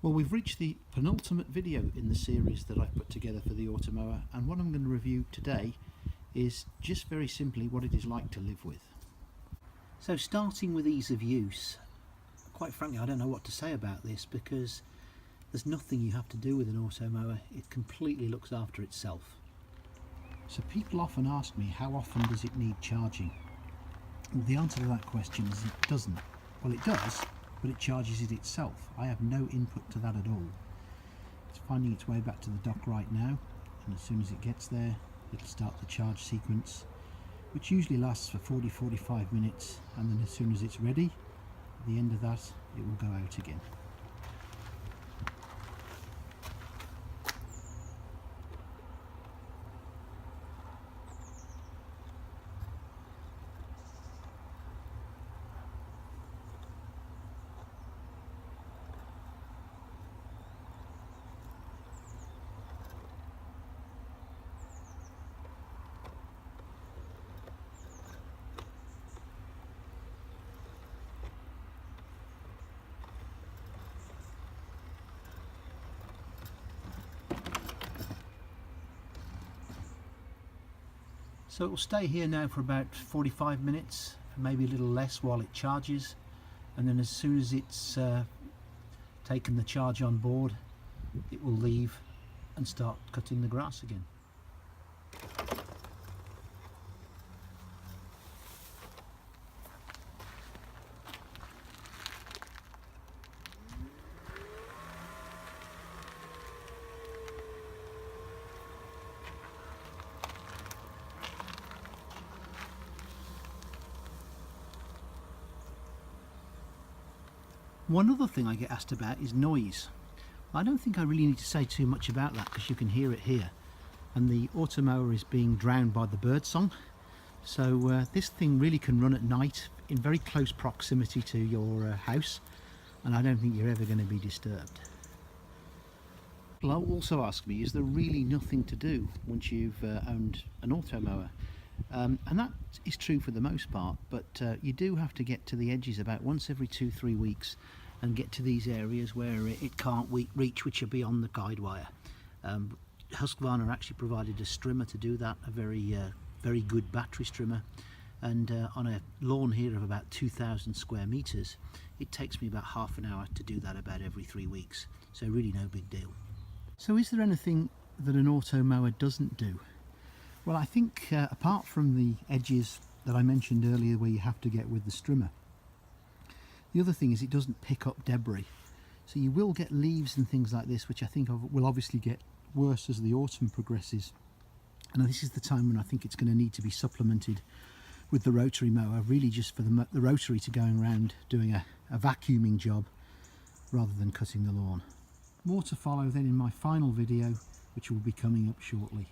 Well, we've reached the penultimate video in the series that I've put together for the Automower, and what I'm going to review today is just very simply what it is like to live with. So starting with ease of use, quite frankly I don't know what to say about this because there's nothing you have to do with an Automower. It completely looks after itself. So people often ask me, how often does it need charging? Well, the answer to that question is it doesn't. Well, it does, but it charges it itself. I have no input to that at all. It's finding its way back to the dock right now, and as soon as it gets there it'll start the charge sequence, which usually lasts for 40-45 minutes, and then as soon as it's ready, at the end of that it will go out again. So it will stay here now for about 45 minutes, maybe a little less, while it charges, and then as soon as it's taken the charge on board, it will leave and start cutting the grass again. One other thing I get asked about is noise. I don't think I really need to say too much about that because you can hear it here, and the Automower is being drowned by the birdsong. So this thing really can run at night in very close proximity to your house, and I don't think you're ever going to be disturbed. People also ask me, is there really nothing to do once you've owned an Automower? And that is true for the most part, but you do have to get to the edges about once every 2-3 weeks and get to these areas where it can't reach, which are beyond the guide wire. Husqvarna actually provided a strimmer to do that, a very good battery strimmer, and on a lawn here of about 2,000 square meters it takes me about half an hour to do that about every 3 weeks, so really no big deal. So is there anything that an Automower doesn't do? Well, I think apart from the edges that I mentioned earlier where you have to get with the strimmer, the other thing is it doesn't pick up debris. So you will get leaves and things like this, which I think will obviously get worse as the autumn progresses. And this is the time when I think it's going to need to be supplemented with the rotary mower, really just for the rotary to going around doing a vacuuming job rather than cutting the lawn. More to follow then in my final video, which will be coming up shortly.